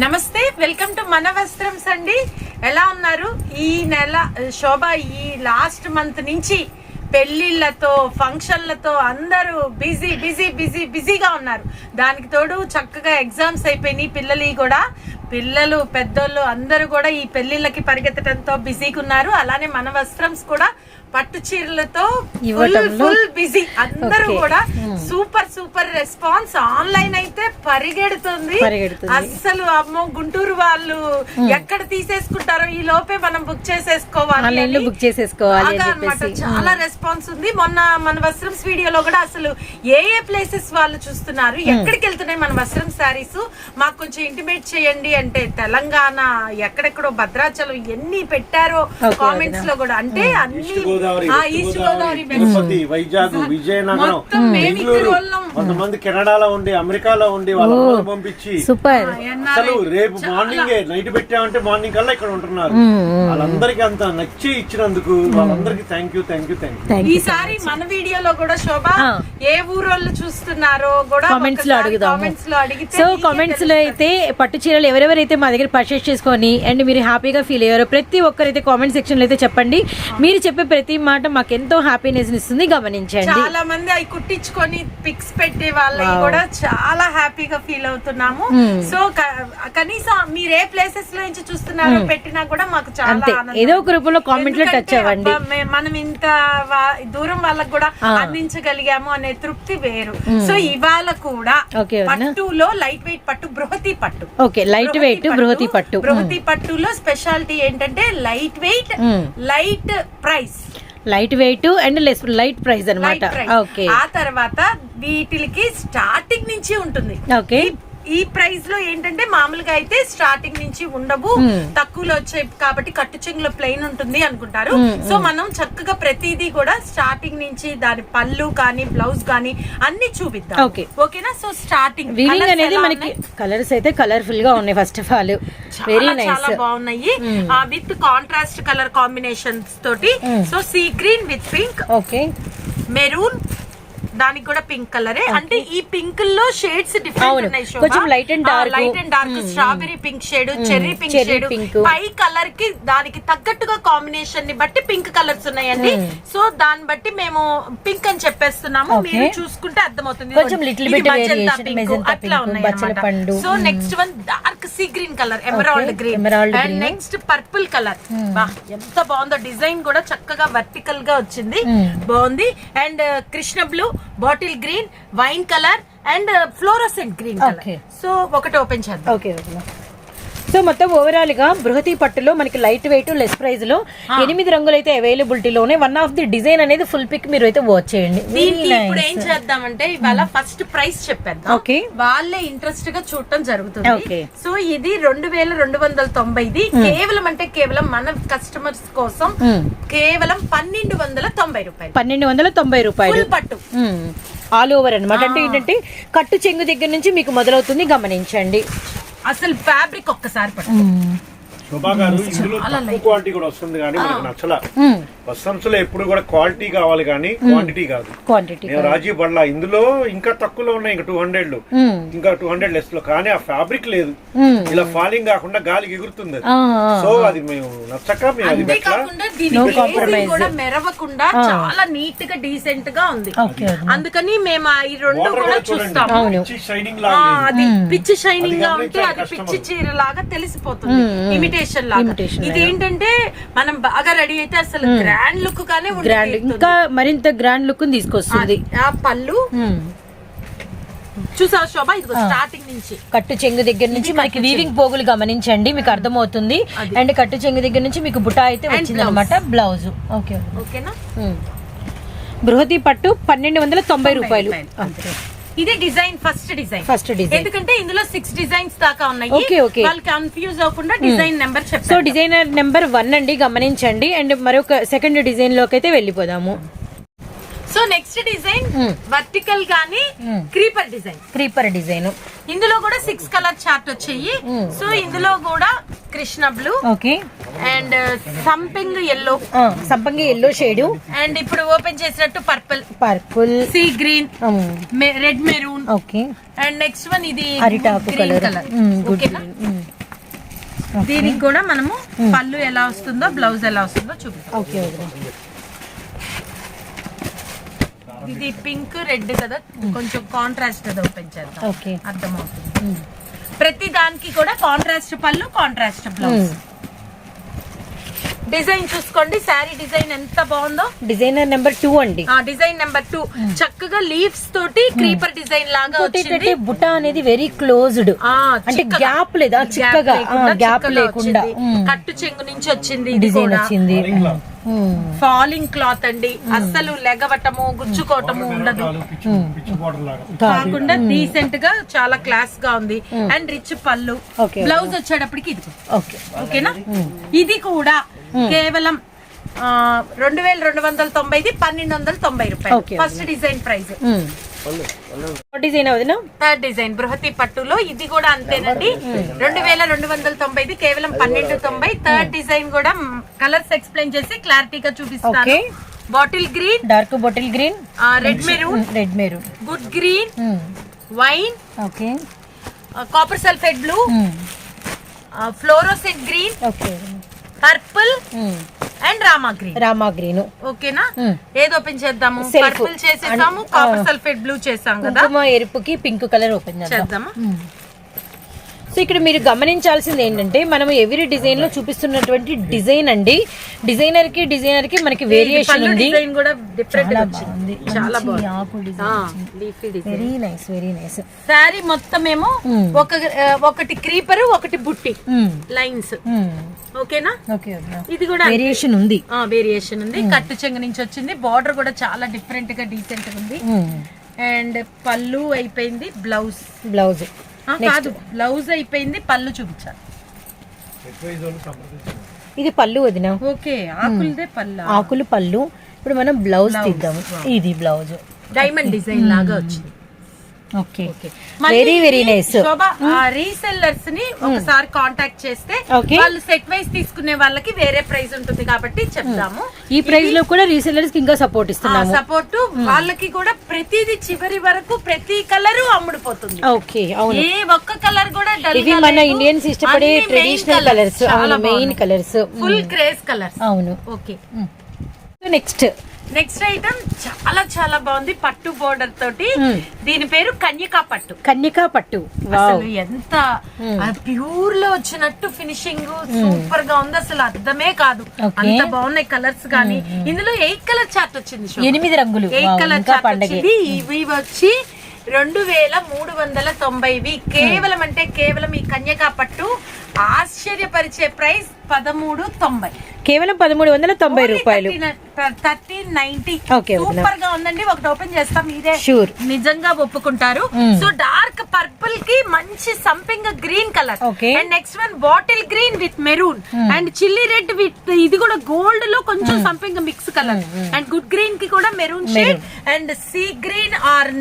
నమస్తే, welcome to మన వస్త్రంస్ అండి. ఎలా ఉన్నారు? ఈ నెల శోభ ఈ లాస్ట్ మంత్ నుంచి పెళ్లిళ్లతో ఫంక్షన్లతో అందరూ బిజీ బిజీ బిజీ బిజీగా ఉన్నారు. దానికి తోడు చక్కగా ఎగ్జామ్స్ అయిపోయినాయి. పిల్లలు పెద్దోళ్ళు అందరూ కూడా ఈ పెళ్లిళ్ళకి పరిగెత్తడంతో బిజీగా ఉన్నారు. అలానే మన వస్త్రంస్ కూడా పట్టు చీరలతో ఫుల్ బిజీ. అందరూ కూడా సూపర్ రెస్పాన్స్. ఆన్లైన్ అయితే పరిగెడుతుంది అస్సలు. అమ్మో, గుంటూరు వాళ్ళు ఎక్కడ తీసేసుకుంటారో ఈ లోపే మనం బుక్ చేసేసుకోవాలి అన్నమాట. చాలా రెస్పాన్స్ ఉంది. మొన్న మన వస్త్రంస్ వీడియోలో కూడా అసలు ఏ ప్లేసెస్ వాళ్ళు చూస్తున్నారు, ఎక్కడికి వెళ్తున్నాయి మన వస్త్రం శారీస్, మాకు కొంచెం ఇంటిమేట్ చేయండి అంటే తెలంగాణ, ఎక్కడెక్కడో భద్రాచలం ఎన్ని పెట్టారో కామెంట్స్ లో కూడా. అంటే అన్ని ఈస్ట్ గోదావరి, వైజాగ్, విజయనగరం, కొంతమంది కెనడాలో ఉండి అమెరికాలో ఉండి వాళ్ళ పంపించి అసలు రేపు మార్నింగ్ నైట్ పెట్టామంటే మార్నింగ్ కల్లా ఇక్కడ ఉంటున్నారు. వాళ్ళందరికీ అంత నచ్చి ఇచ్చినందుకు వాళ్ళందరికీ థ్యాంక్ యూ. ఈసారి మన వీడియోలో కూడా శోభ ఏ ఊరోళ్ళు చూస్తున్నారో కూడా కామెంట్స్ లో అడుగుదాం. సో కామెంట్స్ లో అయితే పట్టు చీరలు ఎవరెవరైతే మా దగ్గర పర్చేస్ చేసుకొని అండ్ మీరు హ్యాపీగా ఫీల్ అయ్యారో ప్రతి ఒక్కరైతే కామెంట్ సెక్షన్ లో అయితే చెప్పండి. మీరు చెప్పే ప్రతి మాట మాకు ఎంతో హ్యాపీనెస్ ఇస్తుంది, గమనించండి. చాలా మంది అవి కుట్టించుకొని పిక్స్ పెట్టే వాళ్ళకి కూడా చాలా హ్యాపీగా ఫీల్ అవుతున్నాము. సో కనీసం మీరు ఏ ప్లేసెస్ లో నుంచి చూస్తున్నారో పెట్టినా కూడా మాకు చాలా ఏదో ఒక రూపంలో కామెంట్ లో టచ్ అవ్వండి. మనం ఇంత దూరం వాళ్ళకి కూడా అందించగలిగాము అనే తృప్తి వేరు. సో ఇవాళ కూడా పట్టులో లైట్ వెయిట్ పట్టు, బృహతి పట్టు. ఓకే, లైట్ వెయిట్ బృహతి పట్టు. బృహతి పట్టులో స్పెషాలిటీ ఏంటంటే light weight, light price. Light weight and light price అన్నమాట. ఓకే, ఆ తర్వాత వీటికి స్టార్టింగ్ నుంచి ఉంటుంది. ఓకే, ఈ ప్రైస్ లో ఏంటంటే మామూలుగా అయితే స్టార్టింగ్ నుంచి ఉండవు, తక్కువలో వచ్చాయి కాబట్టి కట్టు చెంగులో ప్లెయిన్ ఉంటుంది అనుకుంటారు. సో మనం చక్కగా ప్రతిదీ కూడా స్టార్టింగ్ నుంచి దాని పళ్ళు కానీ బ్లౌజ్ కానీ అన్ని చూపిద్దాం. ఓకేనా? సో స్టార్టింగ్ వీవింగ్ అనేది మనకి కలర్స్ అయితే కలర్ఫుల్ గా ఉన్నాయి. First of all very nice, చాలా బాగున్నాయి విత్ కాంట్రాస్ట్ కలర్ కాంబినేషన్స్ తోటి. So sea green with pink, okay, maroon, దానికి కూడా పింక్ కలరే. అంటే ఈ పింక్ లో షేడ్స్ డిఫరెంట్ ఉన్నాయి. కొంచెం light and dark, strawberry pink shade, cherry pink shade, పై కలర్ కి దానికి తగ్గట్టుగా కాంబినేషన్ ని బట్టి పింక్ కలర్స్ ఉన్నాయండి. సో దాన్ని బట్టి మేము పింక్ అని చెప్పేస్తున్నాము. మీరు చూసుకుంటే అర్థమవుతుంది అట్లా ఉన్నాయి. So next one dark sea green colour, emerald green, and next purple colour. ఎంత బాగుందో, డిజైన్ కూడా చక్కగా వర్టికల్ గా వచ్చింది, బాగుంది. And Krishna blue, bottle green, wine colour and fluorescent green colour. So ఒకటి ఓపెన్ చేద్దాం. ఓకే, సో మొత్తం ఓవరాల్ గా బృహతి పట్టులో మనకి లైట్ వెయిట్ లెస్ ప్రైస్ లో 8 రంగులు అయితే అవైలబిలిటీలోనే. వన్ ఆఫ్ ది డిజైన్ అనేది ఫుల్ పిక్ మీరు అయితే వాచ్ చేయండి. ఇప్పుడు ఏం చేద్దామంటే ఇవాళ ఫస్ట్ ప్రైస్ చెప్పేద్దాం. ఓకే, వాళ్ళే ఇంట్రెస్ట్ గా చూడటం జరుగుతుంది. సో ఇది 2290. కేవలం అంటే కేవలం మన కస్టమర్స్ కోసం కేవలం 1290 రూపాయలు. 1290 రూపాయలు పట్టు ఆల్ ఓవర్ అనమాట. అంటే ఏంటంటే కట్టు చెంగు దగ్గర నుంచి మీకు మొదలవుతుంది, గమనించండి. అసలు ఫ్యాబ్రిక్ ఒక్కసారి శోభా గారు, ఇందులో తక్కువ క్వాలిటీ కూడా వస్తుంది కానీ మనకు నచ్చల. వస్త్రంస్ లో ఎప్పుడు కూడా క్వాలిటీ కావాలి కానీ క్వాంటిటీ కాదు. నేను రాజీ పడలా. ఇందులో ఇంకా తక్కువలో ఉన్నాయి, ఇంకా 200 ఇంకా 200 లెస్ లో. కానీ ఆ ఫ్యాబ్రిక్ లేదు, ఇలా ఫాలింగ్ కాకుండా గాలికి ఎగురుతుంది. సో అది మేము నచ్చక మేము అది మెరవకుండా చాలా నీట్ గా డీసెంట్ గా ఉంది. అందుకని మేము ఈ రెండు కూడా చూస్తాం. అది పిచ్చి షైనింగ్ గా ఉంటే అది పిచ్చి చీర లాగా తెలిసిపోతుంది, ఇమిటేషన్ లాగా. ఇది ఏంటంటే మనం బాగా రెడీ అయితే అసలు గ్రాండ్ లుక్ గానే గ్రాండ్, ఇంకా మరింత గ్రాండ్ లుక్ తీసుకొస్తుంది. ఆ పళ్ళు చూసా శోభ, ఇది స్టార్టింగ్ నుంచి కట్టు చెంగు దగ్గర నుంచి మనకి వీవింగ్ పోగులు గమనించండి, మీకు అర్థమవుతుంది. అండ్ కట్టు చెంగు దగ్గర నుంచి మీకు బుటా అయితే వచ్చింది అనమాట, బ్లౌజ్. ఓకేనా? బృహతి పట్టు 1290 రూపాయలు. ఇది డిజైన్ ఫస్ట్ డిజైన్ ఎందుకంటే ఇందులో 6 డిజైన్స్ దాకా ఉన్నాయి. వాళ్ళు కన్ఫ్యూజ్ అవ్వకుండా డిజైన్ నెంబర్ చెప్తారు. సో డిజైనర్ నెంబర్ 1 అండి, గమనించండి. అండ్ మరొక సెకండ్ డిజైన్ లోకి అయితే వెళ్ళిపోదాము. సో నెక్స్ట్ డిజైన్ వర్టికల్ గానీ క్రీపర్ డిజైన్. ఇందులో కూడా 6 కలర్ చార్ట్ వచ్చాయి. సో ఇందులో కూడా కృష్ణ బ్లూ, ఓకే, అండ్ సంపింగ్ ఎల్లో షేడ్, అండ్ ఇప్పుడు ఓపెన్ చేసినట్టు purple, sea green, red maroon, okay, and next one ఇది అరిటాకు కలర్. ఓకేనా? దీనికి కూడా మనము పళ్ళు ఎలా వస్తుందో బ్లౌజ్ ఎలా వస్తుందో చూపిస్తాం. ఓకే వదిన. ఇది పింక్ రెడ్ కదా, కొంచెం కాంట్రాస్ట్ అది ఓపెన్ చేద్దాం. ఓకే అర్థమవుతుంది. ప్రతి దానికి కూడా కాంట్రాస్ట్ పళ్ళు, కాంట్రాస్ట్ బ్లౌజ్. డిజైన్ చూసుకోండి, శారీ డిజైన్ ఎంత బాగుందో. డిజైనర్ నెంబర్ 2 అండి. డిజైన్ నెంబర్ 2 చక్కగా లీవ్స్ తోటి క్రీపర్ డిజైన్ లాగా వచ్చింది. బుట్ట అనేది వెరీ క్లోజ్డ్, అంటే గ్యాప్ లేదా, చిక్కగా గ్యాప్ లేకుండా కట్టు చెంగు నుంచి వచ్చింది. డిజైన్ వచ్చింది. ఫాలింగ్ క్లాత్ అండి, అస్సలు లెగవటము గుచ్చుకోవటము ఉండదు, కాకుండా డీసెంట్ గా చాలా క్లాస్ గా ఉంది. అండ్ రిచ్ పళ్ళు. బ్లౌజ్ వచ్చేటప్పటికి ఇది ఓకేనా. ఇది కూడా కేవలం 2290, 1290 రూపాయలు ఫస్ట్ డిజైన్ ప్రైస్. డిజైన్ అవునా. థర్డ్ డిజైన్ బృహతి పట్టులో ఇది కూడా అంతేనండి, 2290 కేవలం 1290. థర్డ్ డిజైన్ కూడా కలర్స్ ఎక్స్ప్లెయిన్ చేసి క్లారిటీగా చూపిస్తాను. Bottle green, dark bottle green, red maroon, good green, wine, okay, copper sulphate blue, fluorescent green, okay, purple and Rama green. ఓకేనా. ఏది ఓపెన్ చేద్దాము? పర్పుల్ చేసేసాము, కాపర్ సల్ఫేట్ బ్లూ చేసాం కదా, ఎరుపుకి పింక్ కలర్ ఓపెన్ చేద్దామా. సో ఇక్కడ మీరు గమనించాల్సింది ఏంటంటే మనం ఎవరీ డిజైన్ లో చూపిస్తున్నటువంటి డిజైన్ అండి, డిజైనర్ కి మనకి వేరియేషన్ ఉంది. డిజైన్ కూడా డిఫరెంట్ గా వచ్చింది, చాలా బాగుంది. Very nice, very nice. Sorry మొత్తం ఏమో ఒకటి క్రీపర్, ఒకటి బుట్టి లైన్స్. ఓకేనా. ఇది కూడా వేరియేషన్ ఉంది, కట్టు చెంగు నుంచి వచ్చింది. బార్డర్ కూడా చాలా డిఫరెంట్ గా డీసెంట్ గా ఉంది. అండ్ పళ్ళు అయిపోయింది, బ్లౌజ్ కాదు, బ్లౌజ్ అయిపోయింది, పళ్ళు చూపించాలి. ఇది పళ్ళు వదిన. ఓకే, ఆకులదే పళ్ళు, ఆకులు పళ్ళు. ఇప్పుడు మనం బ్లౌజ్ తీద్దాము. ఇది బ్లౌజ్ డైమండ్ డిజైన్ లాగా వచ్చింది. Okay, very very nice. Resellers ని ఒకసారి కాంటాక్ట్ చేస్తే వాళ్ళు సెట్ వైస్ తీసుకునే వాళ్ళకి వేరే ప్రైస్ ఉంటుంది కాబట్టి చెప్తాము. ఈ ప్రైస్ లో కూడా రీసెల్లర్స్ కి ఇంకా సపోర్ట్ ఇస్తున్నాము. సపోర్ట్ వాళ్ళకి కూడా ప్రతిది చివరి వరకు ప్రతి కలర్ అమ్ముడుపోతుంది. ఓకే, అవును. ఏ ఒక్క కలర్ కూడా ఇవి మన ఇండియన్స్ ఇష్టపడే traditional colours, main colours, full craze colours. అవును. ఓకే, నెక్స్ట్ ఐటమ్ చాలా చాలా బాగుంది, పట్టు బోర్డర్ తోటి. దీని పేరు కన్యకా పట్టు. అసలు ఎంత ప్యూర్ లో వచ్చినట్టు ఫినిషింగ్ సూపర్ గా ఉంది, అసలు అర్థమే కాదు, అంత బాగున్నాయి కలర్స్. కానీ ఇందులో 8 కలర్ చార్ట్ వచ్చింది, 8 రంగులు, 8 కలర్ చార్ట్ వచ్చింది. ఇవి వచ్చి 2390 కేవలం. అంటే కేవలం ఈ కన్యకా పట్టు ఆశ్చర్యపరిచే ప్రైస్ 1390, కేవలం 1390 రూపాయలు. 1390 ఓకే, సూపర్ గా ఉందండి. ఒకటి ఓపెన్ చేస్తాం, మీరే షూర్ నిజంగా ఒప్పుకుంటారు. సో డార్క్ పర్పుల్ కి మంచి సంపింగ్ green colour, and next one bottle green with maroon, and chilli red with ఇది కూడా గోల్డ్ లో కొంచెం సంపింగ్ mix colour, and good green కి కూడా maroon shade, and sea green or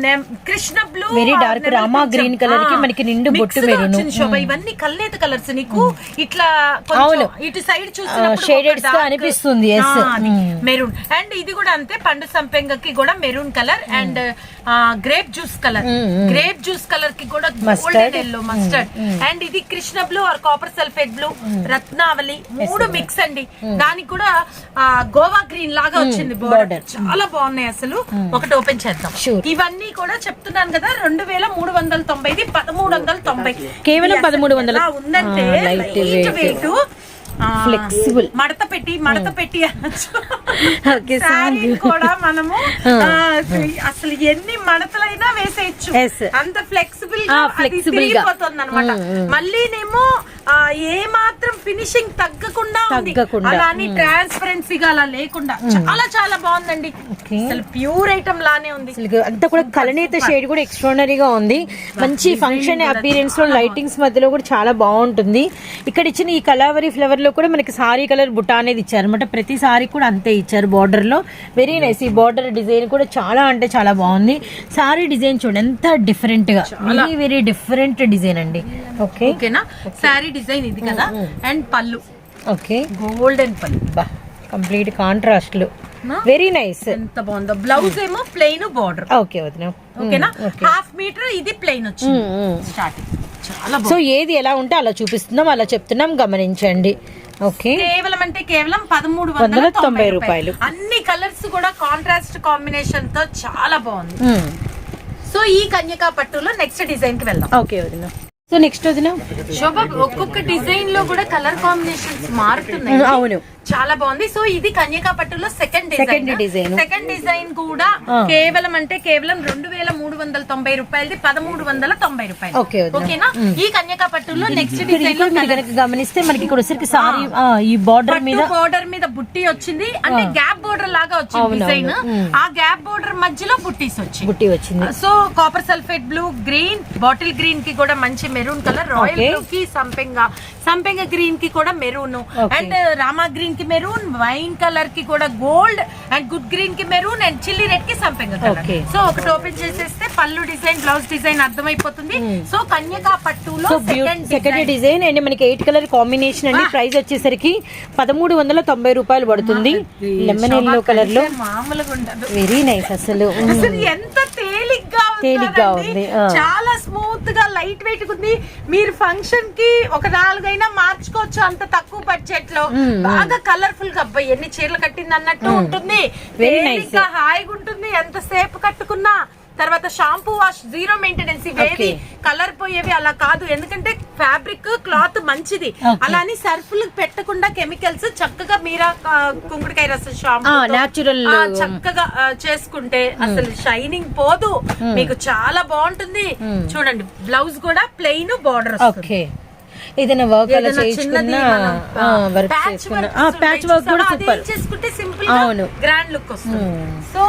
Krishna blue, very dark Rama green colour కి మనకి నిండు బొట్టు మెరూన్. శోభ ఇవన్నీ కల్నేత కలర్స్, నీకు ఇట్లా కొంచెం ఇటు సైడ్ చూసినప్పుడు షేడెడ్స్ గా అనిపిస్తుంది. మెరూన్, అండ్ ఇది కూడా అంతే, పండు సంపెంగకి కూడా maroon colour, and grape juice colour కి కూడా గోల్డెన్ ఎల్లో మస్టర్డ్, అండ్ ఇది Krishna blue or copper sulphate blue, Ratnavali, 3 mix అండి. దానికి కూడా గోవా గ్రీన్ లాగా వచ్చింది బోర్డర్, చాలా బాగున్నాయి అసలు. ఒకటి ఓపెన్ చేద్దాం. ఇవన్నీ కూడా చెప్తున్నాను కదా, 2390, 1390, కేవలం 1300 ఉందంటే లైట్ వెయిట్, ఫ్లెక్సిబుల్, మడత పెట్టి అనొచ్చు. కూడా మనము అసలు ఎన్ని మడతలైనా వేసేయచ్చు, అంత ఫ్లెక్సిబుల్ పోతుంది అనమాట. మళ్ళీనేమో ఏ మాత్రం ఫినిషింగ్ తగ్గకుండా అలానే ట్రాన్స్పరెన్సీగా అలా లేకుండా చాలా చాలా బాగుందండి. అసలు ప్యూర్ ఐటమ్ లానే ఉంది. అంతా కూడా కలనేత షేడ్ కూడా ఎక్స్ట్రాడనరీగా ఉంది. మంచి ఫంక్షన్ అపీరెన్స్ లో లైటింగ్స్ మధ్యలో కూడా చాలా బాగుంటుంది. ఇక్కడ ఇచ్చిన ఈ కలావరీ ఫ్లవర్ లో కూడా మనకి సారీ కలర్ బుట్ట అనేది ఇచ్చారు అనమాట. ప్రతి సారీ కూడా అంతే ఇచ్చారు బార్డర్ లో. Very nice. ఈ బార్డర్ డిజైన్ కూడా చాలా అంటే చాలా బాగుంది. సారీ డిజైన్ చూడండి ఎంత డిఫరెంట్ గా, వెరీ వెరీ డిఫరెంట్ డిజైన్ అండి. ఓకేనా. సారీ డిజైన్ ఇది కదా, అండ్ పళ్ళు ఓకే గోల్డెన్ పళ్ళు, కంప్లీట్ కాంట్రాస్ట్ లు, వెరీ నైస్. ఎంత బాగుందో. బ్లౌజ్ ఏమో ప్లెయిన్ బార్డర్. ఓకే వదినా. ఓకేనా. 1/2 మీటర్ ఇది ప్లెయిన్ వచ్చింది స్టార్టింగ్. చాలా సో ఏది ఎలా ఉంటే అలా చూపిస్తున్నాం, అలా చెప్తున్నాం, గమనించండి. ఓకే, కేవలం అంటే కేవలం 1390 రూపాయలు. అన్ని కలర్స్ కూడా కాంట్రాస్ట్ కాంబినేషన్ తో చాలా బాగుంది. సో ఈ కన్యకా పట్టులో నెక్స్ట్ డిజైన్ కి వెళ్దాం. ఓకే వదిన. సో నెక్స్ట్ వదిన శోభ, ఒక్కొక్క డిజైన్ లో కూడా కలర్ కాంబినేషన్స్ మారుతున్నాయి. అవును, చాలా బాగుంది. సో ఇది కన్యకా పట్టులో సెకండ్ డిజైన్. సెకండ్ డిజైన్ కూడా కేవలం అంటే కేవలం 2390 రూపాయలది 1390 రూపాయలు. ఓకేనా? ఈ కన్యకా పట్టులో నెక్స్ట్ డిజైన్ లో గమనిస్తే మనకి ఇక్కడ వచ్చరికి సారీ ఈ బార్డర్ మీద బుట్టి వచ్చింది, అంటే గ్యాప్ బోర్డర్ లాగా వచ్చింది డిజైన్. ఆ గ్యాప్ బోర్డర్ మధ్యలో బుట్టీస్ వచ్చింది. So copper sulphate blue, green, bottle green కి కూడా మంచి మెరూన్ కలర్, రాయల్ బ్లూ కి సంపెంగ గ్రీన్ కి కూడా మెరూన్, అండ్ రామా గ్రీన్ కి మెరూన్, వైన్ కలర్ కి కూడా గోల్డ్, అండ్ గుడ్ గ్రీన్ కి మెరూన్, అండ్ చిల్లీ రెడ్ కి సంపెంగ కలర్. సో ఒకటి ఓపెన్ చేసేస్తే పళ్ళు డిజైన్, బ్లౌజ్ డిజైన్ అర్థమైపోతుంది. సో కన్యకా పట్టులో సెకండ్ డిజైన్ అండ్ మనకి 8 కలర్ కాంబినేషన్ అండి. ప్రైస్ వచ్చేసరికి 1390 రూపాయలు పడుతుంది. లెమన్ ఎల్లో కలర్ లో మామూలుగా ఉండదు, వెరీ నైస్. అసలు ఎంత తేలిగ్గా ఉంది, చాలా స్మూత్ గా లైట్ వెయిట్ ఉంది. మీరు ఫంక్షన్ కి ఒక 4 అయినా మార్చుకోవచ్చు, అంత తక్కువ బడ్జెట్ లో. బాగా కలర్ఫుల్ గా, అబ్బాయి ఎన్ని చీరలు కట్టింది అన్నట్టు ఉంటుంది, తేలిగ్గా హాయిగా ఉంటుంది ఎంతసేపు కట్టుకున్నా. తర్వాత షాంపూ వాష్, జీరో మెయింటెనెన్స్, ఇవేవి కలర్ పోయేవి అలా కాదు, ఎందుకంటే ఫ్యాబ్రిక్ క్లాత్ మంచిది. అలాని సర్ఫుల్ పెట్టకుండా కెమికల్స్ చక్కగా మీరా కుంకుడుకాయ రసం షాంపూ నేచురల్ చక్కగా చేసుకుంటే అసలు షైనింగ్ పోదు, మీకు చాలా బాగుంటుంది. చూడండి, బ్లౌజ్ కూడా ప్లెయిన్ బార్డర్ వస్తుంది. ఏదైనా వర్క్ అలా చేసుకున్నా, వర్క్ చేసుకున్నా, ప్యాచ్ వర్క్ కూడా సూపర్ చేసుకుంటే సింపుల్ గా గ్రాండ్ లుక్ వస్తుంది. సో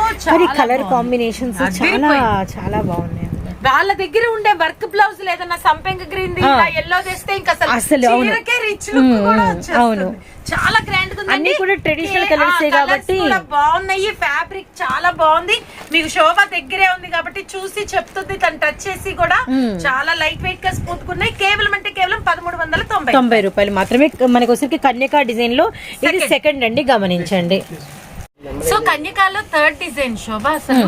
కలర్ కాంబినేషన్స్ చాలా చాలా బాగున్నాయి. వాళ్ళ దగ్గర ఉండే వర్క్ బ్లౌజ్ లేదన్నా సంపెంగ గ్రీన్ ఎల్లో తెస్తే ఇంకా అసలు రిచ్ లుక్ కూడా వచ్చేస్తుంది. చాలా గ్రాండ్ గా ఉంది. అన్ని కూడా ట్రెడిషనల్ కలర్స్ కాబట్టి బాగున్నాయి. ఫ్యాబ్రిక్ చాలా బాగుంది. మీకు శోభ దగ్గరే ఉంది కాబట్టి చూసి చెప్తుంది, తను టచ్ చేసి కూడా చాలా లైట్ వెయిట్ గా స్మూత్ గా ఉన్నాయి. కేవలం అంటే కేవలం 1390 రూపాయలు మాత్రమే. మనకు వచ్చరికి కన్యకా డిజైన్ లో ఇది సెకండ్ అండి, గమనించండి. సో కన్యకాలో థర్డ్ డిజైన్ శోభ, అసలు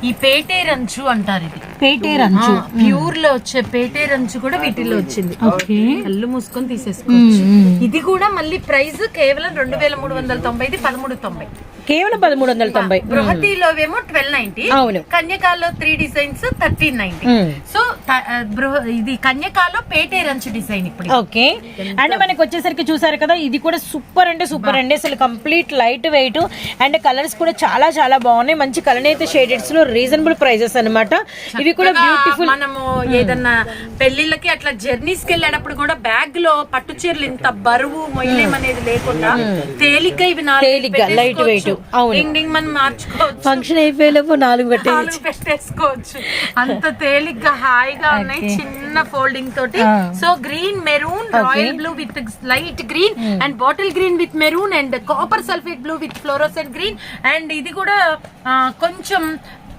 ఈ పేటే రంచు అంటారు. ఇది పేటే రంచు ప్యూర్ లో వచ్చే పేటే రంచు కూడా వీటిలో వచ్చింది. కళ్ళు మూసుకొని తీసేసుకోవచ్చు. ఇది కూడా మళ్ళీ ప్రైస్ కేవలం 2390, 1390, కేవలం 1390. బృహతిలోవేమో 1290. అవును, కన్యకాలో 3 డిజైన్స్ 1390. సో ఇది కన్యకాలో పేటే రంచు డిజైన్ ఇప్పుడు. ఓకే, అండ్ మనకి వచ్చేసరికి చూసారు కదా, ఇది కూడా సూపర్ అంటే సూపర్ అండి. అసలు complete light weight and colours కూడా చాలా చాలా బాగున్నాయి. మంచి కలర్ అయితే షేడెడ్స్ లో రీజనబుల్ ప్రైజెస్ అన్నమాట. ఇవి కూడా బ్యూటిఫుల్. మనము ఏదన్నా పెళ్లిళ్ళకి అట్లా జర్నీస్ కి వెళ్ళేటప్పుడు కూడా బ్యాగ్ లో పట్టు చీరలు ఇంత బరువు మొయ్యలేమనేది లేకుండా తేలిగ్గా ఇవి తేలిగ్గా లైట్ వెయిట్. మనం మార్చుకోవచ్చు. ఫంక్షన్ అయిపోయేలోపు 4 పెట్టేసుకోవచ్చు. అంత తేలిగ్గా హాయిగా ఉన్నాయి, చిన్న ఫోల్డింగ్ తోటి. So green, maroon, royal blue with light green, and bottle green with maroon, and copper sulphate blue with fluorescent green, and ఇది కూడా కొంచెం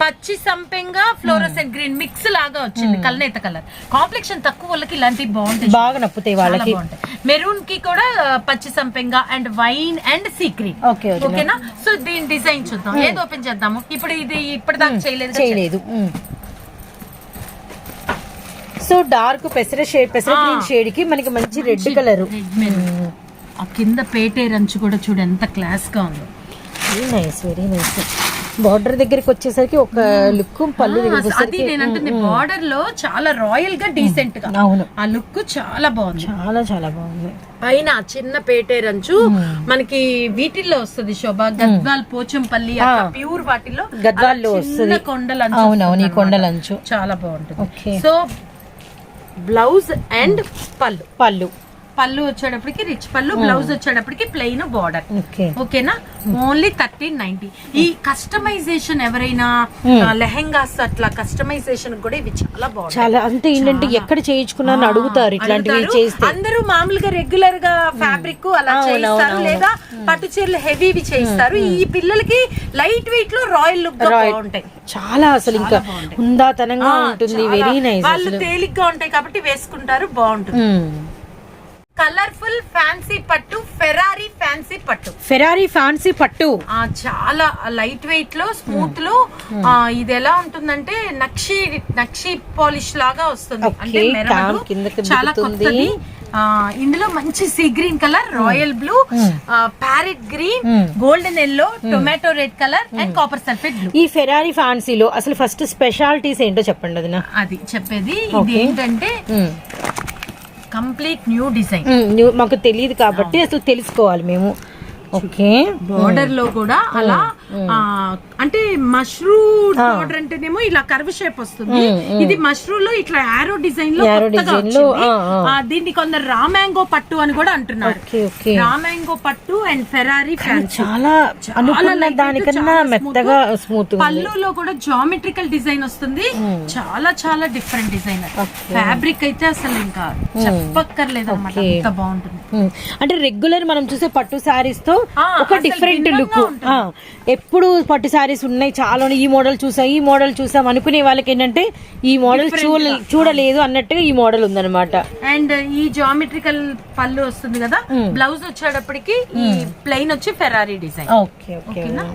పచ్చి సంపెంగా ఫ్లోరోసెంట్ గ్రీన్ మిక్స్ లాగా వచ్చింది. కల్నేత కలర్ కాంప్లెక్షన్ తక్కువ వాళ్ళకి ఇలాంటివి బాగుంటాయి, బాగా నప్పుతాయి వాళ్ళకి. మెరూన్ కి కూడా పచ్చి సంపెంగా and wine and sea green. ఓకేనా? సో దీని డిజైన్ చూద్దాం. ఏది ఓపెన్ చేద్దాము ఇప్పుడు? ఇది ఇప్పటిదాకా చేయలేదు. సో డార్క్ పెసర గ్రీన్ షేడ్ కి మనకి మంచి రెడ్ కలర్. ఆ కింద పేటే రంచు కూడా చూడు ఎంత క్లాస్ గా ఉందో. Very nice, very nice. Border దగ్గరికి వచ్చేసరికి ఒక లుక్, పళ్ళు అది నేనంటుంది బార్డర్ లో చాలా రాయల్ గా డీసెంట్ గా. అవును, ఆ లుక్ చాలా బాగుంది, చాలా చాలా బాగుంది. పైన చిన్న పేటే రంచు మనకి వీటిల్లో వస్తుంది శోభ. గద్వాల్, పోచంపల్లి ప్యూర్ వాటిల్లో గద్వాల్లో వస్తుంది. కొండలంచు. అవునవును, ఈ కొండలంచు చాలా బాగుంటుంది. సో బ్లౌజ్ అండ్ పళ్ళు వచ్చేటప్పటికి రిచ్ పళ్ళు, బ్లౌజ్ వచ్చేటప్పటికి ప్లెయిన్ బార్డర్. ఓకేనా? ఓన్లీ 1390. ఈ కస్టమైజేషన్ ఎవరైనా లెహెంగాస్ అట్లా కస్టమైజేషన్ కూడా ఇవి చాలా బాగుంటాయి. చాలా అంటే ఏంటంటే ఎక్కడ చేయించుకున్నా అడుగుతారు ఇట్లాంటివి చేస్తే. అందరూ మామూలుగా రెగ్యులర్ గా ఫ్యాబ్రిక్ అలా చేయిస్తారు, లేదా పట్టు చీరలు హెవీవి చేయిస్తారు. ఈ పిల్లలకి లైట్ వెయిట్ లో రాయల్ లుక్ బాగుంటాయి. చాలా అసలు ఇంకా ఉందాతనంగా ఉంటుంది. Very nice. వాళ్ళు తేలిగ్గా ఉంటాయి కాబట్టి వేసుకుంటారు, బాగుంటుంది. కలర్ఫుల్ ఫ్యాన్సీ పట్టు, ఫెరారీ ఫ్యాన్సీ పట్టు. ఫెరారీ ఫ్యాన్సీ పట్టు చాలా లైట్ వెయిట్ లో, స్మూత్ లో. ఇది ఎలా ఉంటుందంటే నక్షి పాలిష్ లాగా వస్తుంది, అంటే మెరవదు, చాలా కొత్తది. ఇందులో మంచి sea green colour, royal blue, parrot green, golden yellow, tomato red colour and copper sulphate blue. ఈ ఫెరారీ ఫ్యాన్సీలో అసలు ఫస్ట్ స్పెషాలిటీస్ ఏంటో చెప్పండి. అది చెప్పేది. ఇది ఏంటంటే కంప్లీట్ న్యూ డిజైన్. మాకు తెలియదు కాబట్టి అసలు తెలుసుకోవాలి మేము. ఓకే, బోర్డర్ లో కూడా అలా అంటే మష్రూ బోర్డర్ అంటేనేమో ఇలా కర్వ్ షేప్ వస్తుంది. ఇది మష్రూ లో ఇట్లా యారో డిజైన్ లో కొత్తగా వచ్చింది. దీన్ని కొందరు రామాంగో పట్టు అని కూడా అంటున్నారు. రామాంగో పట్టు అండ్ ఫెరారీ ఫ్యాన్సీ. చాలా దానికన్నా మెత్తగా స్మూత్. పళ్ళులో కూడా జామెట్రికల్ డిజైన్ వస్తుంది. చాలా చాలా డిఫరెంట్ డిజైన్. ఫ్యాబ్రిక్ అయితే అసలు ఇంకా చెప్పక్కర్లేదు అన్నమాట, అంత బాగుంటుంది. అంటే రెగ్యులర్ మనం చూసే పట్టు శారీస్ తో ఒక డిఫరెంట్ లుక్. ఎప్పుడు పట్టు శారీస్ ఉన్నాయి చాలా, ఈ మోడల్ చూసాం అనుకునే వాళ్ళకి ఏంటంటే ఈ మోడల్ చూడలేదు అన్నట్టుగా ఈ మోడల్ ఉందన్నమాట. అండ్ ఈ జామెట్రికల్ పళ్ళు వస్తుంది కదా, బ్లౌజ్ వచ్చేటప్పటికి ఈ ప్లెయిన్ వచ్చి ఫెరారీ డిజైన్. ఓకేనా?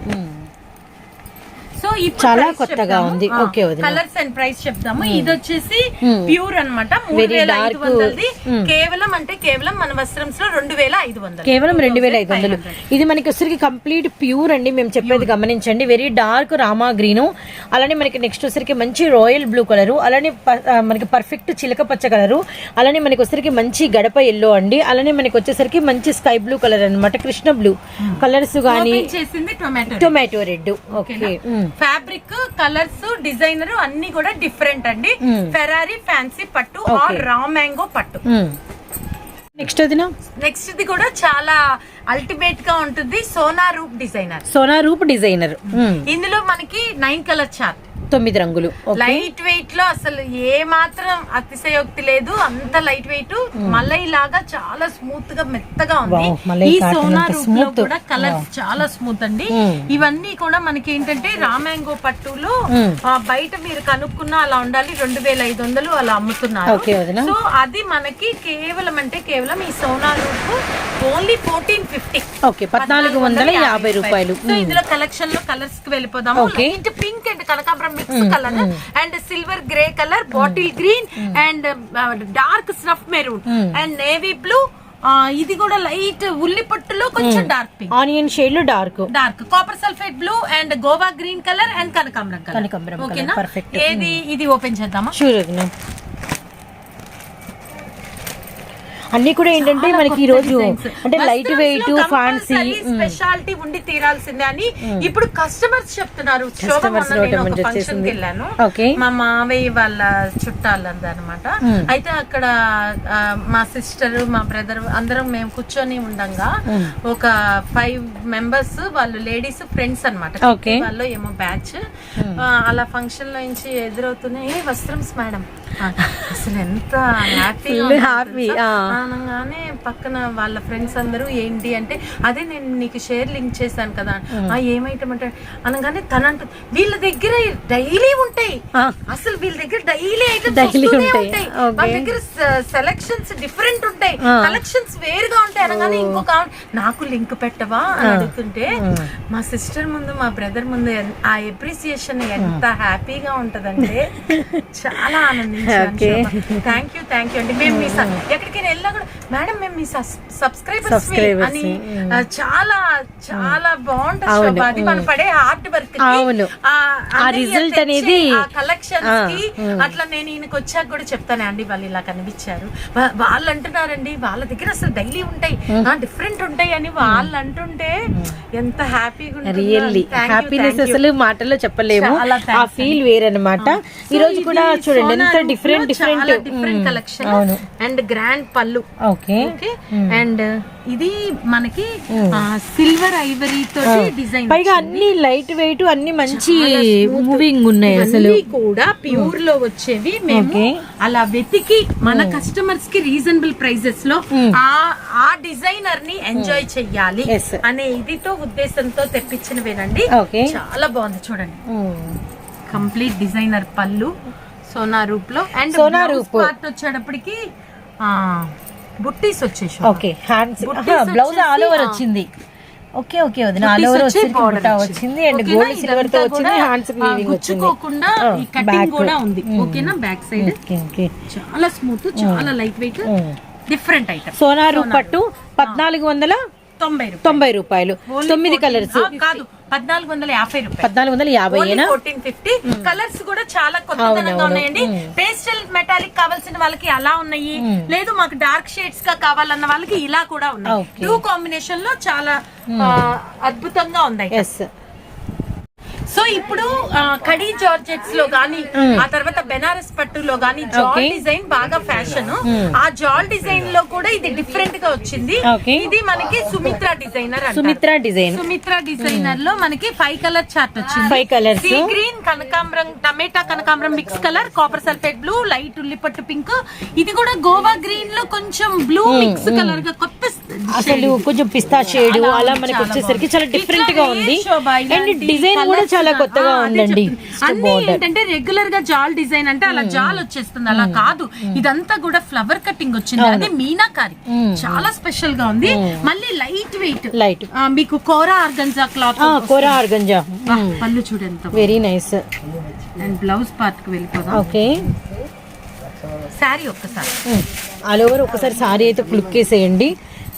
సో చాలా కొత్తగా ఉంది. ఓకే, కలర్స్ అండ్ ప్రైస్ చెప్తాము. ఇది వచ్చేసి ప్యూర్ అన్నమాట, 3500. కేవలం అంటే కేవలం మన వస్త్రంస్ లో 2500, కేవలం 2500. ఇది మనకి వచ్చరికి కంప్లీట్ ప్యూర్ అండి. మేము చెప్పేది గమనించండి. వెరీ డార్క్ రామా గ్రీన్, అలానే మనకి నెక్స్ట్ వచ్చరికి మంచి రాయల్ బ్లూ కలర్, అలానే మనకి పర్ఫెక్ట్ చిలక పచ్చ కలరు, అలానే మనకి వచ్చరికి మంచి గడప ఎల్లో అండి, అలానే మనకి వచ్చేసరికి మంచి స్కై బ్లూ కలర్ అనమాట, కృష్ణ బ్లూ కలర్స్ గానీ, tomato red. Okay, fabric, colours, designer అన్ని కూడా డిఫరెంట్ అండి. ఫెరారీ ఫ్యాన్సీ పట్టు ఆర్ రా మ్యాంగో పట్టు. నెక్స్ట్ ఇది కూడా చాలా అల్టిమేట్ గా ఉంటుంది. సోనా రూప్ డిజైనర్. ఇందులో మనకి 9 కలర్ చార్ట్, 9 రంగులు. లైట్ వెయిట్ లో అసలు ఏ మాత్రం అతిశయోక్తి లేదు, అంత లైట్ వెయిట్. మలై లాగా చాలా స్మూత్ గా మెత్తగా ఉంది. ఈ సోనా రూప్ లో కూడా కలర్ చాలా స్మూత్ అండి. ఇవన్నీ కూడా మనకి ఏంటంటే రామాంగో పట్టులో బయట మీరు కనుక్కున్న అలా ఉండాలి, 2500 అలా అమ్ముతున్నారు. సో అది మనకి కేవలం అంటే కేవలం ఈ సోనా రూప్ ఓన్లీ 1450. ఓకే, 1450 రూపాయలు. సో ఇందులో కలెక్షన్ లో కలర్స్ కి వెళ్ళిపోదాము. పింక్ అండ్ కనకాంబరం mix colour and silver grey colour, bottle green and dark snuff maroon and navy blue. ఇది కూడా లైట్ ఉల్లి పట్టులో కొంచెం డార్క్ పింక్, ఆనియన్ షేడ్ లో dark copper sulphate blue and Goa green colour and కనకాంబరం కలర్. ఓకేనా? ఏది ఇది ఓపెన్ చేద్దామా? అన్ని కూడా ఏంటంటే మనకి ఈ రోజు అంటే లైట్ వెయిట్ ఫ్యాన్సీ స్పెషాలిటీ ఉండి తీరాల్సిందే అని ఇప్పుడు కస్టమర్స్ చెప్తున్నారు. ఫంక్షన్ కి వెళ్ళాను, మా మావయ్య వాళ్ళ చుట్టాలన్నమాట. అయితే అక్కడ మా సిస్టర్, మా బ్రదర్ అందరం మేము కూర్చొని ఉండంగా ఒక 5 members వాళ్ళు లేడీస్ ఫ్రెండ్స్ అనమాట. వాళ్ళు ఏమో బ్యాచ్ అలా ఫంక్షన్ లో నుంచి ఎదురవుతున్నాయి. వస్త్రంస్ మేడం అసలు ఎంత హ్యాపీ అనగానే పక్కన వాళ్ళ ఫ్రెండ్స్ అందరూ ఏంటి అంటే అదే నేను నీకు షేర్ లింక్ చేశాను కదా, ఏమైటం అంటే అనగానే తనంటూ వీళ్ళ దగ్గర డైలీ ఉంటాయి. అసలు వీళ్ళ దగ్గర డైలీ ఐటమ్స్ ఉంటాయి. వాళ్ళ దగ్గర సెలెక్షన్స్ డిఫరెంట్ ఉంటాయి, కలెక్షన్స్ వేరుగా ఉంటాయి. అనగానే ఇంకొక నాకు లింక్ పెట్టవా అని అడుగుతుంటే మా సిస్టర్ ముందు, మా బ్రదర్ ముందు ఆ అప్రిసియేషన్ ఎంత హ్యాపీగా ఉంటదంటే చాలా ఆనందించాను. థ్యాంక్ యూ అండి. మేము మీ ఎక్కడికైనా వెళ్ళా కూడా మేడం మేము మీ సబ్స్క్రైబర్స్ అని చాలా చాలా బాగుంటుంది. అది మనం పడే హార్డ్ వర్క్ రిజల్ట్ అనేది కలెక్షన్స్ కి. అట్లా నేను ఈయనకి వచ్చాక కూడా చెప్తానే అండి వాళ్ళు ఇలా కనిపించారు, వాళ్ళు అంటున్నారండి వాళ్ళ దగ్గర అసలు డైలీ ఉంటాయి, డిఫరెంట్ ఉంటాయి అని వాళ్ళు అంటుంటే ఎంత హ్యాపీగా రియల్లీ హ్యాపీనెస్ అసలు మాటల్లో చెప్పలేము. ఆ ఫీల్ వేరనమాట. ఈ రోజు కూడా చూడండి ఎంత డిఫరెంట్ కలెక్షన్ అండ్ గ్రాండ్ పళ్ళు. ఓకే, అండ్ ఇది మనకి సిల్వర్ ఐవరీ తోటి డిజైన్, పైగా అన్ని లైట్ వెయిట్, అన్ని మంచి మూవింగ్ ఉన్నాయి. అసలు కూడా ప్యూర్ లో వచ్చేవి. మేము అలా వెతికి మన కస్టమర్స్ కి రీజనబుల్ ప్రైజెస్ లో ఆ డిజైనర్ ని ఎంజాయ్ చెయ్యాలి అనే ఇదితో ఉద్దేశంతో తెప్పించినవేనండి. చాలా బాగుంది చూడండి. కంప్లీట్ డిజైనర్ పళ్ళు సోనా రూప్ లో. అండ్ సోనా రూప్ పార్ట్ వచ్చేటప్పటికి బుట్టీస్ వచ్చేసి ఓకే హ్యాండ్స్ బుట్టీస్ బ్లౌజ్ ఆల్ ఓవర్ వచ్చేసి, వచ్చింది. ఓకే ఓకే వదిన ఆల్ ఓవర్ వచ్చింది అండ్ గోల్డ్ సిల్వర్ తో వచ్చింది. హ్యాండ్స్ వీవింగ్ వచ్చింది. గుచ్చుకోకుండా ఈ కటింగ్ కూడా ఉంది. ఓకేనా, బ్యాక్ సైడ్ ఓకే చాలా స్మూత్, చాలా లైట్ వెయిట్, డిఫరెంట్ ఐటమ్. సోనారు పట్టు 1490 రూపాయలు. 9 కలర్స్ కాదు, 1450 రూపాయలు. 1450 1450. కలర్స్ కూడా చాలా కొత్తదనంగా ఉన్నాయండి. పేస్టల్ మెటాలిక్ కావాల్సిన వాళ్ళకి అలా ఉన్నాయి, లేదు మాకు డార్క్ షేడ్స్ గా కావాలన్న వాళ్ళకి ఇలా కూడా ఉన్నాయి. 2 కాంబినేషన్ లో చాలా అద్భుతంగా ఉన్నాయి. సో ఇప్పుడు కడీ జార్జెట్స్ లో గానీ, ఆ తర్వాత బెనారస్ పట్టులో గానీ జాల్ డిజైన్ బాగా ఫ్యాషన్. ఆ జాల్ డిజైన్ లో కూడా ఇది డిఫరెంట్ గా వచ్చింది. ఇది మనకి సుమిత్రా డిజైనర్, సుమిత్రా డిజైనర్ లో మనకి 5 కలర్ చార్ట్ వచ్చింది. 5 కలర్స్, సీ గ్రీన్, కనకాంబరం, టమేటా కనకాంబరం mix colour, copper sulphate blue, light ఉల్లిపట్టు పింక్, ఇది కూడా గోవా గ్రీన్ లో కొంచెం బ్లూ మిక్స్ కలర్ గా కొత్త, అసలు కొంచెం పిస్తా షేడ్ అలా మనకి వచ్చేసరికి చాలా డిఫరెంట్ గా ఉంది. అండ్ డిజైన్ కూడా చాలా కొత్తగా ఉందండి. అన్ని ఏంటంటే రెగ్యులర్ గా జాల్ డిజైన్ అంటే అలా జాల్ వచ్చేస్తుంది, అలా కాదు. ఇదంతా కూడా ఫ్లవర్ కటింగ్ వచ్చింది. అదే మీనాకారి, చాలా స్పెషల్ గా ఉంది. మళ్ళీ లైట్ వెయిట్, మీకు కోరా ఆర్గంజా క్లాత్, కోరా ఆర్గంజా. పళ్ళు చూడండి, very nice. And blouse part కి వెళ్ళిపోదాం. ఓకే, సారీ ఒక్కసారి ఆల్ ఓవర్ ఒకసారి సారీ అయితే క్లిక్ చేసేయండి.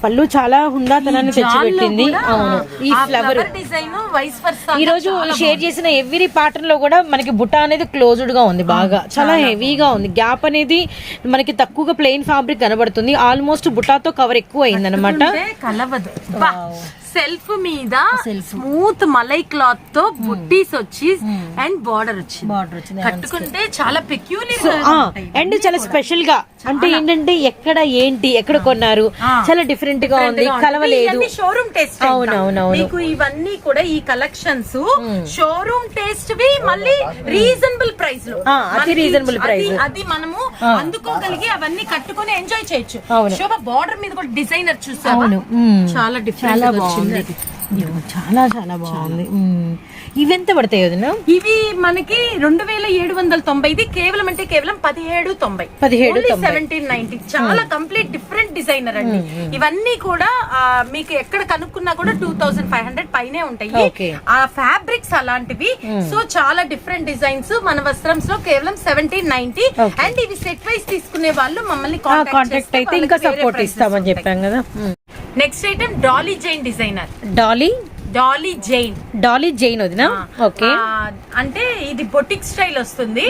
పళ్ళు చాలా హుందాతనాన్ని తెచ్చిపెట్టింది. అవును, ఈ ఫ్లవర్ డిజైన్ వైస్ వర్సా. ఈ రోజు షేర్ చేసిన ఎవ్రీ ప్యాటర్న్ లో కూడా మనకి బుట్ట అనేది క్లోజ్డ్ గా ఉంది, బాగా చాలా హెవీగా ఉంది. గ్యాప్ అనేది మనకి తక్కువగా ప్లెయిన్ ఫ్యాబ్రిక్ కనబడుతుంది. ఆల్మోస్ట్ బుట్టాతో కవర్ ఎక్కువ అయింది అనమాట. కలవదు, సెల్ఫ్ మీద స్మూత్ మలై క్లాత్ తో బుట్టీస్ వచ్చి అండ్ బార్డర్ వచ్చింది. కట్టుకుంటే చాలా పెక్యూలియర్ అండ్ చాలా స్పెషల్ గా, అంటే ఏంటంటే ఎక్కడ ఏంటి ఎక్కడ కొన్నారు, చాలా డిఫరెంట్ గా ఉంది, కలవలేదు. Showroom taste. అవునవును, మీకు ఇవన్నీ కూడా ఈ కలెక్షన్స్ షోరూమ్ టేస్ట్ వి, మళ్ళీ రీజనబుల్ ప్రైస్ లో. అతి రీజనబుల్ ప్రైస్, అది మనము అందుకోగలిగి అవన్నీ కట్టుకొని ఎంజాయ్ చేయొచ్చు. శోభ బార్డర్ మీద కూడా డిజైనర్ చూసారు, చాలా డిఫరెంట్ గా వచ్చింది. చాలా చాలా బాగుంది. ఇవెంత పడతాయి వదిన? ఇవి మనకి 2790. ఇది కేవలం అంటే కేవలం 1790. చాలా కంప్లీట్ డిఫరెంట్ డిజైనర్ అండి. ఇవన్నీ కూడా మీకు ఎక్కడ కనుక్కున్నా కూడా 2500 పైనే ఉంటాయి. ఆ ఫ్యాబ్రిక్స్ అలాంటివి. సో చాలా డిఫరెంట్ డిజైన్స్ మన వస్త్రంస్ లో కేవలం 1790. అండ్ ఇవి సెట్ వైస్ తీసుకునే వాళ్ళు మమ్మల్ని కాంటాక్ట్ అయితే ఇంకా సపోర్ట్ ఇస్తామని చెప్పాం కదా. Next item Dolly Jain designer. Dolly Jain వదినా. ఓకే, అంటే ఇది బొటిక్ స్టైల్ వస్తుంది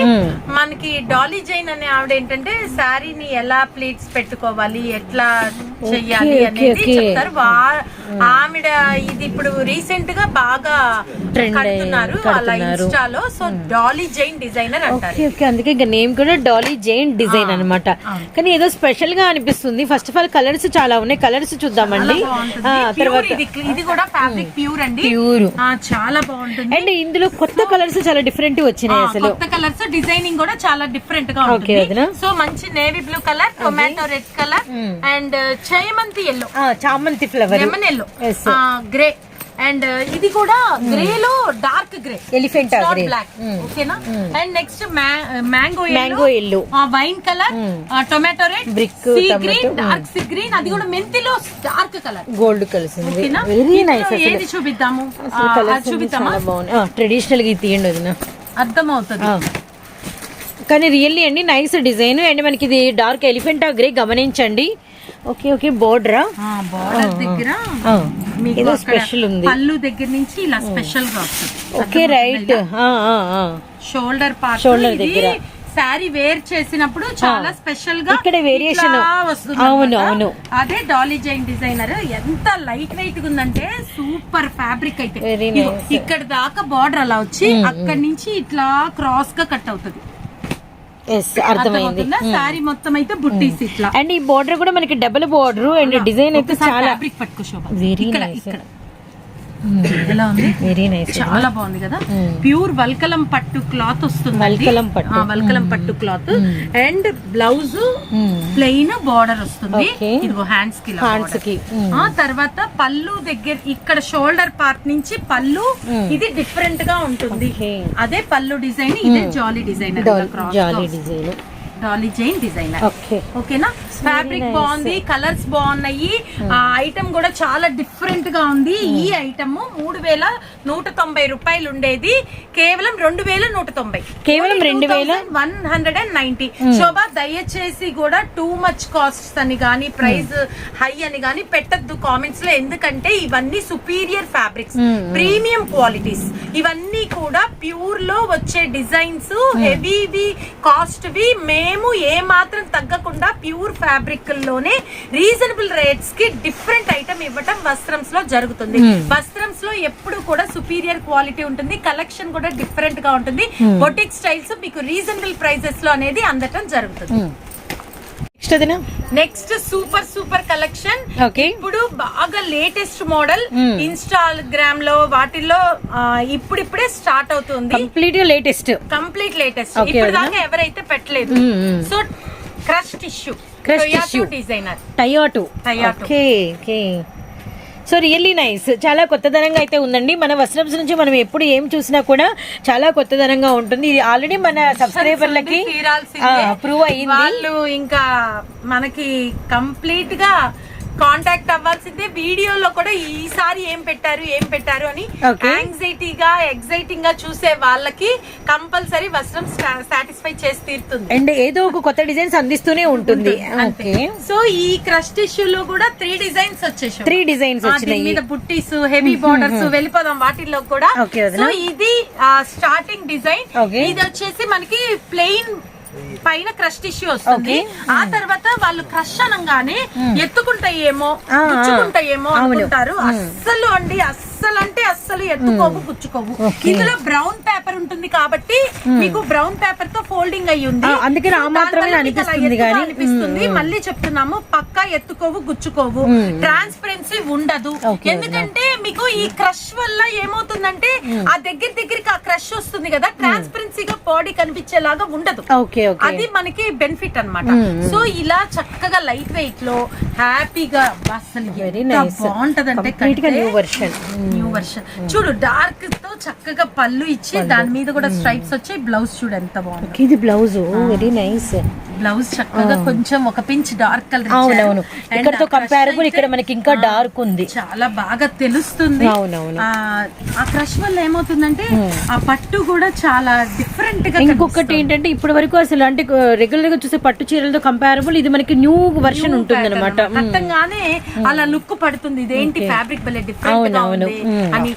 మనకి. డాలీ జైన్ అనే ఆవిడ ఏంటంటే శారీని ఎలా ప్లీట్స్ పెట్టుకోవాలి, ఎట్లా చెయ్యాలి అనేది చెప్తారు. ఆవిడ ఇది ఇప్పుడు రీసెంట్ గా బాగా కడుతున్నారు అలా ఇన్స్టాలో. సో డాలీ జైన్ డిజైనర్ అంటారు. అందుకే ఇక నేమ్ కూడా డాలీ జైన్ డిజైన్ అన్నమాట. కానీ ఏదో స్పెషల్ గా అనిపిస్తుంది. ఫస్ట్ ఆఫ్ ఆల్ కలర్స్ చాలా ఉన్నాయి, కలర్స్ చూద్దామండి. తర్వాత ఇది కూడా ఫ్యాబ్రిక్ ప్యూర్ అండి, ప్యూర్ చాలా బాగుంటుంది. అండ్ ఇందులో కొత్త కలర్స్ చాలా డిఫరెంట్ వచ్చినాయి. అసలు కొత్త కలర్స్, డిజైనింగ్ కూడా చాలా డిఫరెంట్ గా ఉంటుంది. సో మంచి navy blue colour, tomato red colour and చామంతి ఎల్లో, చామంతి flower, lemon yellow, grey. And ఇది కూడా గ్రే లో dark grey, elephant grey, black. ఓకేనా. And next mango yellow, wine colour, tomato red, brick, sea green, dark sea green, అది కూడా మెంతిలో dark colour, gold కలిసింది. ఓకేనా. Very nice. ఏది చూపిద్దాము? చూపిద్దామా? ట్రెడిషనల్ గా తీయండి వదినా, అర్థమవుతుంది. కానీ రియల్లీ అండి నైస్ డిజైన్. అండ్ మనకి ఇది డార్క్ ఎలిఫెంట్ గ్రే గమనించండి. ఓకే ఓకే, బోర్డర్ దగ్గర ఏదో స్పెషల్ ఉంది. పళ్ళు దగ్గర నుంచి ఇలా స్పెషల్ గా వస్తుంది. Okay right. Shoulder part, shoulder దగ్గర సారీ వేర్ చేసినప్పుడు చాలా స్పెషల్ గా ఇక్కడ వేరియేషన్ వస్తుంది. అవును అవును, అదే డాలీ జైన్ డిజైనర్. ఎంత లైట్ వెయిట్ ఉందంటే సూపర్ ఫ్యాబ్రిక్. అయితే ఇక్కడ దాకా బార్డర్ అలా వచ్చి అక్కడి నుంచి ఇట్లా క్రాస్ గా కట్ అవుతుంది. అర్థమైంది. సారీ మొత్తం అయితే బుట్టీస్ ఇట్లా. అండ్ ఈ బోర్డర్ కూడా మనకి డబుల్ బోర్డర్ అండ్ డిజైన్ అయితే చాలా వెరీ నైస్. ఎలా ఉంది? వెరీ నైస్, చాలా బాగుంది కదా. ప్యూర్ వల్కలం పట్టు క్లాత్ వస్తుంది, వల్కలం పట్టు cloth. And blouse plain border వస్తుంది. ఇదిగో హ్యాండ్స్ కి. ఆ తర్వాత పళ్ళు దగ్గర ఇక్కడ షోల్డర్ పార్ట్ నుంచి పళ్ళు ఇది డిఫరెంట్ గా ఉంటుంది. అదే పళ్ళు డిజైన్, ఇదే jaali design. Jaali design Dolly Jain designer. Okay ఓకేనా, ఫ్యాబ్రిక్ బాగుంది, కలర్స్ బాగున్నాయి, ఐటమ్ కూడా చాలా డిఫరెంట్ గా ఉంది. ఈ ఐటమ్ 3190 రూపాయలు ఉండేది కేవలం 2190, కేవలం 2190. శోభ దయచేసి కూడా టూ మచ్ కాస్ట్ అని గానీ ప్రైస్ హై అని గానీ పెట్టద్దు కామెంట్స్ లో, ఎందుకంటే ఇవన్నీ సుపీరియర్ ఫ్యాబ్రిక్స్, ప్రీమియం క్వాలిటీస్, ఇవన్నీ కూడా ప్యూర్ లో వచ్చే డిజైన్స్, హెవీవి కాస్ట్ వి. మేము ఏ మాత్రం తగ్గకుండా ప్యూర్ ఫ్యాబ్రిక్ లోనే రీజనబుల్ రేట్స్ కి డిఫరెంట్ ఐటమ్ ఇవ్వటం వస్త్రంస్ లో జరుగుతుంది. వస్త్రంస్ లో ఎప్పుడు కూడా సుపీరియర్ క్వాలిటీ ఉంటుంది, కలెక్షన్ కూడా డిఫరెంట్ గా ఉంటుంది, బొటిక్ స్టైల్స్ మీకు రీజనబుల్ ప్రైసెస్ లో అనేది అందటం జరుగుతుంది. నెక్స్ట్ సూపర్ కలెక్షన్, ఇప్పుడు బాగా లేటెస్ట్ మోడల్, ఇన్స్టాగ్రామ్ లో వాటిల్లో ఇప్పుడిప్పుడే స్టార్ట్ అవుతుంది. కంప్లీట్ లేటెస్ట్ ఇప్పుడు దాకా ఎవరైతే పెట్టలేదు. So crush tissue designer Toyota. So really nice, చాలా కొత్తదనంగా అయితే ఉందండి. మన వస్త్రమ్స్ నుంచి మనం ఎప్పుడు ఏం చూసినా కూడా చాలా కొత్తదనంగా ఉంటుంది. ఇది ఆల్రెడీ మన సబ్స్క్రైబర్లకి ప్రూవ్ అయ్యింది. వాళ్ళు ఇంకా మనకి కంప్లీట్ గా కాంటాక్ట్ అవ్వాల్సిందే. వీడియోలో కూడా ఈసారి ఏం పెట్టారు అని యాంగ్జైటీగా ఎగ్జైటింగ్ గా చూసే వాళ్ళకి కంపల్సరీ వస్త్రం సాటిస్ఫై చేసి తీరుతుంది, అండ్ ఏదో ఒక కొత్త డిజైన్స్ అందిస్తూనే ఉంటుంది. సో ఈ క్రష్ టిష్యూ లో కూడా 3 డిజైన్స్ వచ్చేసాయి, 3 డిజైన్స్ వచ్చినాయి మీద బుట్టీస్, హెవీ బార్డర్స్, వెళ్ళిపోదాం వాటిల్లో కూడా. సో ఇది స్టార్టింగ్ డిజైన్, ఇది వచ్చేసి మనకి ప్లెయిన్ పైన క్రష్ టిష్యూ వస్తుంది. ఆ తర్వాత వాళ్ళు క్రష్ అనగానే ఎత్తుకుంటాయేమో గుచ్చుకుంటాయేమో అనుకుంటారు. అస్సలు ఎత్తుకోవు, గుచ్చుకోవు. ఇందులో బ్రౌన్ పేపర్ ఉంటుంది కాబట్టి మీకు బ్రౌన్ పేపర్ తో ఫోల్డింగ్ అయ్యి ఉంది, అందుకని ఆ మాత్రమే అనిపిస్తుంది. మళ్ళీ చెప్తున్నాము, పక్కా ఎత్తుకోవు, గుచ్చుకోవు, ట్రాన్స్పరెన్సీ ఉండదు. ఎందుకంటే మీకు ఈ క్రష్ వల్ల ఏమవుతుందంటే ఆ దగ్గరికి ఆ క్రష్ వస్తుంది కదా, ట్రాన్స్పరెన్సీగా బాడీ కనిపించేలాగా ఉండదు. అది మనకి బెనిఫిట్ అన్నమాట. సో ఇలా చక్కగా లైట్ వెయిట్ లో హ్యాపీగా అసలు బాగుంటదంటే న్యూ వర్షన్. చూడు, డార్క్ తో చక్కగా పళ్ళు ఇచ్చి దాని మీద కూడా స్ట్రైప్స్ వచ్చి, బ్లౌజ్ చూడు ఎంత బాగుంది. ఇది బ్లౌజ్ వెరీ నైస్, బ్లౌజ్ చక్కగా కొంచెం ఒక పించ్ డార్క్ కలర్. అవునవును, ఇక్కడతో కంపారబుల్ ఇక్కడ మనకి ఇంకా డార్క్ ఉంది, చాలా బాగా తెలుస్తుంది. ఆ క్రష్ వల్ల ఏమవుతుందంటే ఆ పట్టు కూడా చాలా డిఫరెంట్ గా. ఇంకొకటి ఏంటంటే ఇప్పటి వరకు అసలు అంటే రెగ్యులర్ గా చూసే పట్టు చీరలతో కంపారబుల్ ఇది మనకి న్యూ వర్షన్ ఉంటుంది అనమాట. కట్టంగానే అలా లుక్ పడుతుంది, ఇదేంటి ఫ్యాబ్రిక్ భలే డిఫరెంట్ గా ఉంది అని,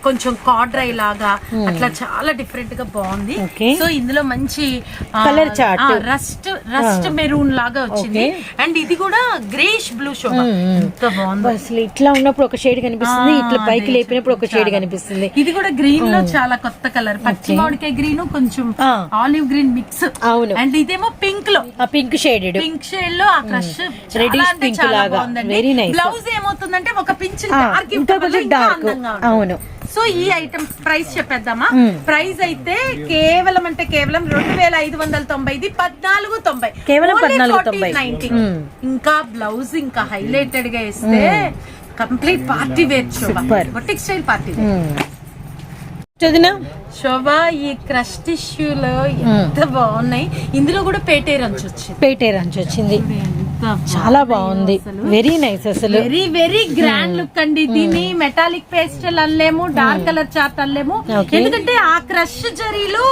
కొంచెం కార్డ్రై లాగా అట్లా చాలా డిఫరెంట్ గా బాగుంది. సో ఇందులో మంచి కలర్ చార్ట్, రస్ట్ మెరూన్ లాగా వచ్చింది, అండ్ ఇది కూడా గ్రేష్ బ్లూ షోడ్ ఎంత బాగుంది. అసలు ఇట్లా ఉన్నప్పుడు ఒక షేడ్ కనిపిస్తుంది, ఇట్లా పైకి లేపినప్పుడు ఒక షేడ్ కనిపిస్తుంది. ఇది కూడా గ్రీన్ లో చాలా కొత్త కలర్, పచ్చి మామిడికాయ గ్రీన్ కొంచెం ఆలివ్ గ్రీన్ మిక్స్. అవును, అండ్ ఇదేమో పింక్ లో, పింక్ షేడ్ లో ఆ క్రష్ రెడ్డిష్ పింక్ లాగా వెరీ నైస్. బ్లౌజ్ ఏమవుతుందంటే ఒక పించ్ డార్క్. అవును. సో ఈ ఐటమ్ ప్రైస్ చెప్పేద్దామా? ప్రైస్ అయితే కేవలం 2590, 1490, కేవలం 1490. ఇంకా బ్లౌజ్ ఇంకా హైలైటెడ్ గా ఇస్తే complete party wear boutique style party wear. Shobha, ఈ క్రష్ టిష్యూలో ఎంత బాగున్నాయి. ఇందులో కూడా పేటేర్ అంచు వచ్చింది, చాలా బాగుంది, వెరీ నైస్. అసలు వెరీ గ్రాండ్ లుక్ అండి. దీన్ని మెటాలిక్ పేస్టల్ అనలేము, డార్క్ కలర్ చార్ట్ అనలేము, ఎందుకంటే ఆ క్రష్ జరీలో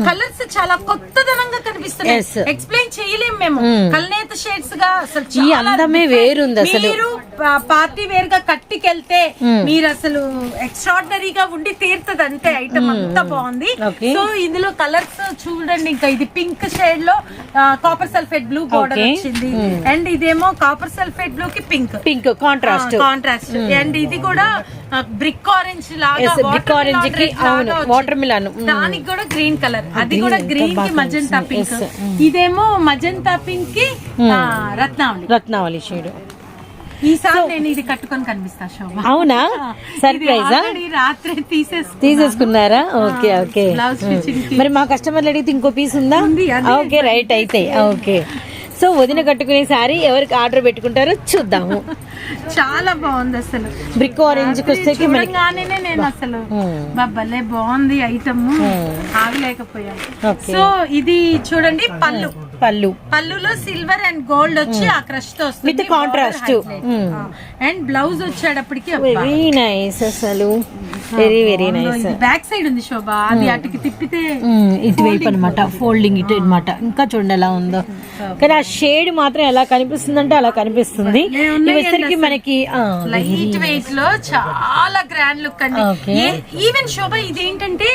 కలర్స్ చాలా కొత్తదనంగా కనిపిస్తున్నాయి. ఎక్స్ప్లెయిన్ చేయలేము మేము, కల్నేత షేడ్స్ గా అసలు అందమే వేరుంది. అసలు మీరు పార్టీ వేర్ గా కట్టికెళ్తే మీరు అసలు ఎక్స్ట్రాడినరీగా ఉండి తీరుతుంది అంతే. ఐటమ్ అంతా బాగుంది. సో ఇందులో కలర్స్ చూడండి, ఇంకా ఇది పింక్ షేడ్ లో కాపర్ సల్ఫేట్ బ్లూ బోర్డర్ వచ్చింది, అండ్ ఇదేమో కాపర్ సల్ఫేట్ బ్లూ కి పింక్ కాంట్రాస్ట్. అండ్ ఇది కూడా బ్రిక్ ఆరెంజ్ లాగా, బ్రిక్ ఆరెంజ్ కి వాటర్ మిలాన్, దానికి కూడా గ్రీన్ కలర్, అది కూడా గ్రీన్ కి మజంతా పింక్, ఇదేమో మజంతా పింక్ కి రత్నావళి షేడ్. ఈసారి నేను ఇది కట్టుకొని కనిపిస్తా శోభ. అవునా, సర్ప్రైజ్. రాత్రి తీసేసుకున్నారా? Okay okay. మరి మా కస్టమర్లు అడిగితే ఇంకో పీస్ ఉందా? ఓకే రైట్, అయితే ఓకే. సో వదిన కట్టుకునే సారీ ఎవరికి ఆర్డర్ పెట్టుకుంటారో చూద్దాము. చాలా బాగుంది అసలు, బ్రిక్ ఆరెంజ్ చూడగానే నేను అసలు భలే బాగుంది ఐటమ్, ఆగలేకపోయాను. సో ఇది చూడండి, పళ్ళులో సిల్వర్ అండ్ గోల్డ్ వచ్చి ఆ క్రష్ తో వస్తుంది విత్ కాంట్రాస్ట్. అండ్ బ్లౌజ్ వచ్చేటప్పటికి వెరీ నైస్, అసలు very very nice. Back side ఉంది శోభ, అది అటుకి తిప్పితే ఇటువైపు అనమాట, ఫోల్డింగ్ ఇటు అనమాట. ఇంకా చూడండి ఎలా ఉందో, కానీ ఆ షేడ్ మాత్రం ఎలా కనిపిస్తుంది అంటే అలా కనిపిస్తుంది. ఇవరికి మనకి లైట్ వెయిట్ లో చాలా గ్రాండ్ లుక్ అండి. ఈవెన్ శోభ ఇదేంటంటే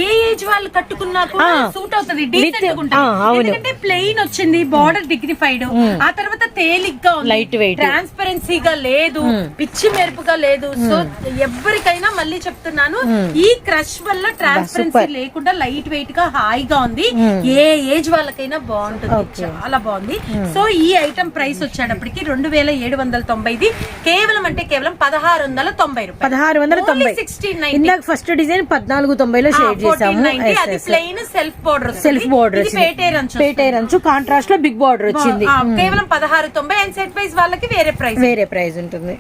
ఏ ఏజ్ వాళ్ళు కట్టుకున్నా కూడా సూట్ అవుతుంది, డీసెంట్ ఉంటుంది. ఎందుకంటే ప్లెయిన్ వచ్చింది, బార్డర్ డిగ్నిఫైడ్, ఆ తర్వాత తేలిగ్గా లైట్ వెయిట్, ట్రాన్స్పరెన్సీగా లేదు, పిచ్చి మెరుపుగా లేదు. సో ఎవరికైనా మళ్ళీ చెప్తున్నాను, ఈ క్రష్ వల్ల ట్రాన్స్పరెన్సీ లేకుండా లైట్ వెయిట్ గా హాయిగా ఉంది. ఏ ఏజ్ వాళ్ళకైనా బాగుంటుంది, చాలా బాగుంది. సో ఈ ఐటమ్ ప్రైస్ వచ్చేటప్పటికి 2790, కేవలం అంటే కేవలం 1690 రూపాయలు. 1690. ఇందాక ఫస్ట్ డిజైన్ 1490 లో షేడ్ చేసాము. అది ప్లెయిన్ సెల్ఫ్ బోర్డర్, పేటైర్ అంచు, కాంట్రాస్ట్ లో బిగ్ బార్డర్ వచ్చింది. కేవలం 1690. అండ్ సెట్ వైజ్ వాళ్ళకి వేరే ప్రైస్ ఉంటుంది.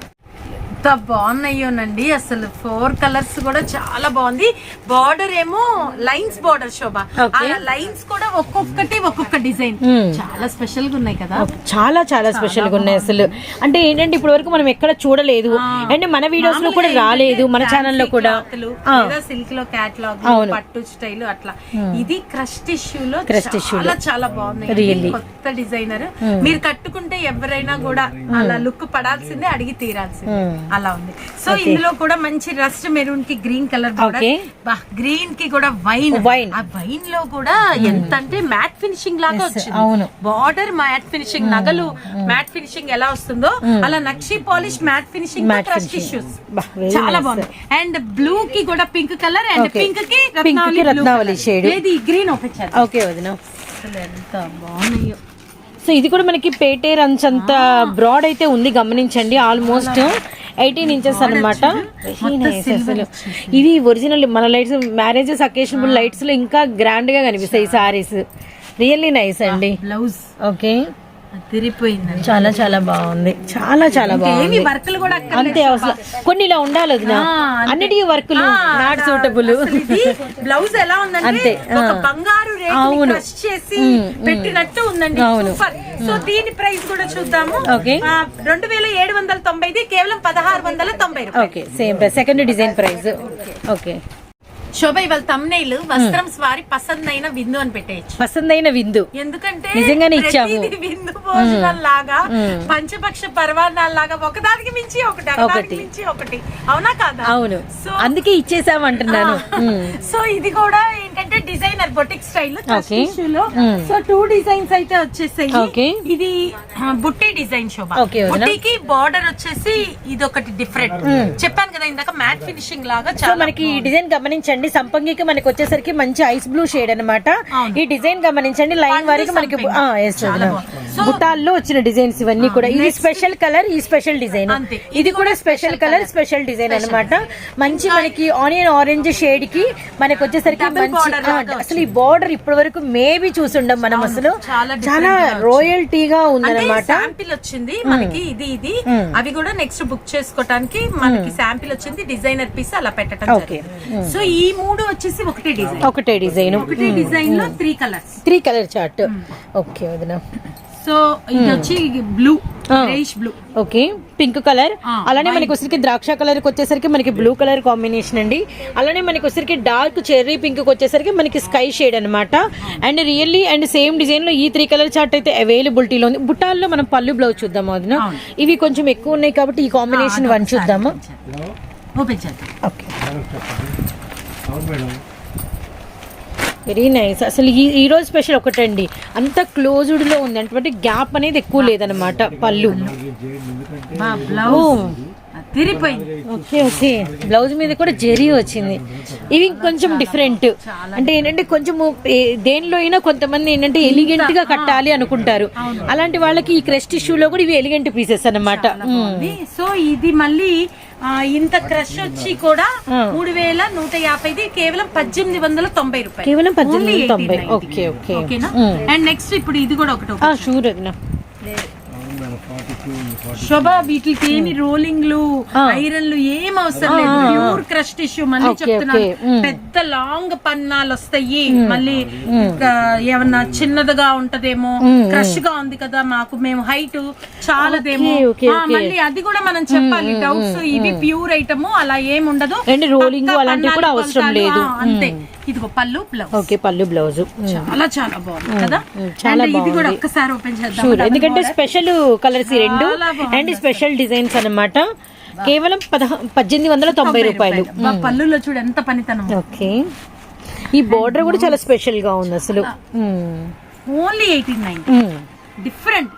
ఎంత బాగున్నాయోనండి అసలు. 4 కలర్స్ కూడా చాలా బాగుంది. బార్డర్ ఏమో లైన్స్ బార్డర్ శోభ, లైన్స్ కూడా ఒక్కొక్క డిజైన్ చాలా స్పెషల్ గా ఉన్నాయి కదా. చాలా చాలా స్పెషల్ గా ఉన్నాయి అసలు. అంటే ఏంటంటే ఇప్పటి వరకు మనం ఎక్కడ చూడలేదు, అండ్ మన వీడియోస్ లో కూడా రాలేదు, మన ఛానల్ లో కూడా. సిల్క్ లో క్యాటలాగ్, పట్టు స్టైల్ అట్లా. ఇది క్రష్ టిష్యూలో చాలా చాలా బాగుంది. కొత్త డిజైనర్, మీరు కట్టుకుంటే ఎవరైనా కూడా అలా లుక్ పడాల్సిందే, అడిగి తీరాల్సిందే, అలా ఉంది. సో ఇందులో కూడా మంచి రస్ట్ మెరూన్ కి గ్రీన్ కలర్, గ్రీన్ కి కూడా వైన్. ఆ వైన్ లో కూడా ఎంత అంటే మ్యాట్ ఫినిషింగ్ లాగా వచ్చింది. బార్డర్ మ్యాట్ ఫినిషింగ్, నగలు మ్యాట్ ఫినిషింగ్ ఎలా వస్తుందో అలా nakshi polish matte finishing crush tissues చాలా బాగుంది. అండ్ బ్లూ కి కూడా పింక్ కలర్, అండ్ పింక్ కి రత్నావళి షేడ్. ఏది గ్రీన్ ఓకే వదిన, ఎంత బాగున్నాయో. సో ఇది కూడా మనకి పేటైర్ అంత బ్రాడ్ అయితే ఉంది, గమనించండి. ఆల్మోస్ట్ 18 ఇంచెస్ అనమాట. ఇవి ఒరిజినల్ మన లైట్స్, మ్యారేజెస్ అకేషనబుల్ లైట్స్ లో ఇంకా గ్రాండ్ గా కనిపిస్తాయి ఈ సారీస్. రియల్లీ నైస్ అండి. బ్లౌజ్ ఓకే, తిరిగిపోయింది, చాలా చాలా బాగుంది, చాలా చాలా బాగుంది. వర్కులు కూడా అంతే అవసరం, కొన్ని ఇలా ఉండాలి వదిన, అన్నిటికీ వర్కులు నాట్ సూటబుల్. బ్లౌజ్ ఎలా ఉందంటే ఒక బంగారు రేకుని క్రష్ చేసి పెట్టినట్టు ఉందండి. సూపర్. సో దీని ప్రైస్ కూడా చూద్దాము. 2790, కేవలం 1690 రూపాయలు. Okay, same price. Second design price. Okay Shobha, ఇవాళ తమ్నైల్ వస్త్రం స్వారి పసందైన విందు అని పెట్టేయచ్చు. పసందైన విందు ఎందుకంటే నిజంగానే ఇచ్చాము. విందు భోజనం లాగా, పంచపక్ష పర్వాణాల లాగా ఒకదానికి మించి ఒకటి, అవునా కాదా? అవును, అందుకే ఇచ్చేసాము అంటున్నాను. సో ఇది కూడా ఏంటంటే డిజైనర్ బొటిక్ స్టైల్ లో. సో 2 డిజైన్స్ అయితే వచ్చేసాయి. ఇది బుట్టి డిజైన్ శోభ. బుట్టికి బార్డర్ వచ్చేసి ఇది ఒకటి డిఫరెంట్. చెప్పాను కదా ఇందాక మ్యాట్ ఫినిషింగ్ లాగా. చాలా మనకి ఈ డిజైన్ గమనించండి. సంపంగికి మనకి వచ్చేసరికి మంచి ఐస్ బ్లూ షేడ్ అనమాట. ఈ డిజైన్ గమనించండి, లైన్ వారికి మనకి బుట్టాల్లో వచ్చిన డిజైన్స్ ఇవన్నీ కూడా. ఇది స్పెషల్ కలర్, ఈ స్పెషల్ డిజైన్. ఇది కూడా స్పెషల్ కలర్, స్పెషల్ డిజైన్ అనమాట. మంచి మనకి ఆనియన్ ఆరెంజ్ షేడ్ కి మనకి వచ్చేసరికి మంచి, అసలు ఈ బార్డర్ ఇప్పటి వరకు మేబీ చూసుండం మనం. అసలు చాలా రాయల్టీగా ఉందన్నమాట. శాంపిల్ వచ్చింది మనకి, ఇది అవి కూడా నెక్స్ట్ బుక్ చేసుకోవడానికి మనకి శాంపిల్ వచ్చింది. డిజైనర్ పీస్ అలా పెట్టడం. సో ఈ 3 వచ్చేసి ఒకటే డిజైన్ లో 3 కలర్ చార్ట్. ఓకే వదినా. సో ఇది వచ్చి blue, greyish blue. Okay, pink colour. అలానే మనకి వచ్చరికి ద్రాక్ష కలర్ కి వచ్చేసరికి మనకి బ్లూ కలర్ కాంబినేషన్ అండి. అలానే మనకి వచ్చరికి డార్క్ చెర్రీ పింక్ కి వచ్చేసరికి మనకి స్కై షేడ్ అనమాట. And really and same design లో ఈ 3 కలర్ చార్ట్ అయితే అవైలబిలిటీలో ఉంది. బుట్టాల్లో మనం పళ్ళు బ్లౌజ్ చూద్దాము వదినా. ఇవి కొంచెం ఎక్కువ ఉన్నాయి కాబట్టి ఈ కాంబినేషన్ 1 చూద్దాము. Okay, very nice. అసలు ఈ రోజు స్పెషల్ ఒకటండి, అంత క్లోజ్డ్ లో ఉంది అంటే గ్యాప్ అనేది ఎక్కువ లేదనమాట. పళ్ళు ఓకే ఓకే, బ్లౌజ్ మీద కూడా జెరీ వచ్చింది. ఇవి కొంచెం డిఫరెంట్. అంటే ఏంటంటే కొంచెం దేనిలో అయినా కొంతమంది ఏంటంటే ఎలిగెంట్ గా కట్టాలి అనుకుంటారు. అలాంటి వాళ్ళకి ఈ క్రష్ టిష్యూలో కూడా ఇవి ఎలిగెంట్ పీసెస్ అన్నమాట. సో ఇది మళ్ళీ ఇంత క్రష్ వచ్చి కూడా 3150, కేవలం 1890 రూపాయలు. కేవలం 1890. ఓకే ఓకే, ఓకేనా. అండ్ నెక్స్ట్ ఇప్పుడు ఇది కూడా ఒకటి షూర్ వదినా. శోభ వీటికి ఏమి రోలింగ్లు ఐరన్లు ఏం అవసరం లేదు, ప్యూర్ క్రష్ టిష్యూ. మళ్ళీ చెప్తున్నాను, పెద్ద లాంగ్ పన్నాలు వస్తాయి, మళ్ళీ ఏమన్నా చిన్నదిగా ఉంటదేమో, క్రష్ గా ఉంది కదా మాకు, మేము హైట్ చాలదేమో, మళ్ళీ అది కూడా మనం చెప్పాలి. డౌట్స్ ఇవి ప్యూర్ ఐటమ్ అలా ఏం ఉండదు, రోలింగ్ అలాంటివి కూడా అవసరం లేదు. అంతే. ఇదిగో పళ్ళు బ్లౌజ్. ఓకే, పళ్ళు బ్లౌజ్ చాలా బాగుంది కదా. చాలా ఇది కూడా ఒక్కసారి ఓపెన్ చేద్దాం, ఎందుకంటే స్పెషల్ కలర్స్ ఈ రెండు అండ్ స్పెషల్ డిజైన్స్ అన్నమాట. కేవలం 1890 రూపాయలు. పళ్ళులో చూడు ఎంత పనితనం. ఓకే, ఈ బోర్డర్ కూడా చాలా స్పెషల్ గా ఉంది అసలు. Only 1890, different.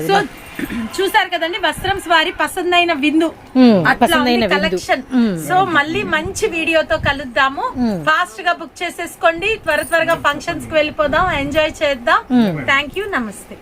సో చూసారు కదండి, వస్త్రంస్ వారి పసందైన విందు కలెక్షన్. సో మళ్ళీ మంచి వీడియోతో కలుద్దాము. ఫాస్ట్ గా బుక్ చేసేసుకోండి, త్వరగా ఫంక్షన్స్ కి వెళ్ళిపోదాం, ఎంజాయ్ చేద్దాం. థ్యాంక్ యూ, నమస్తే.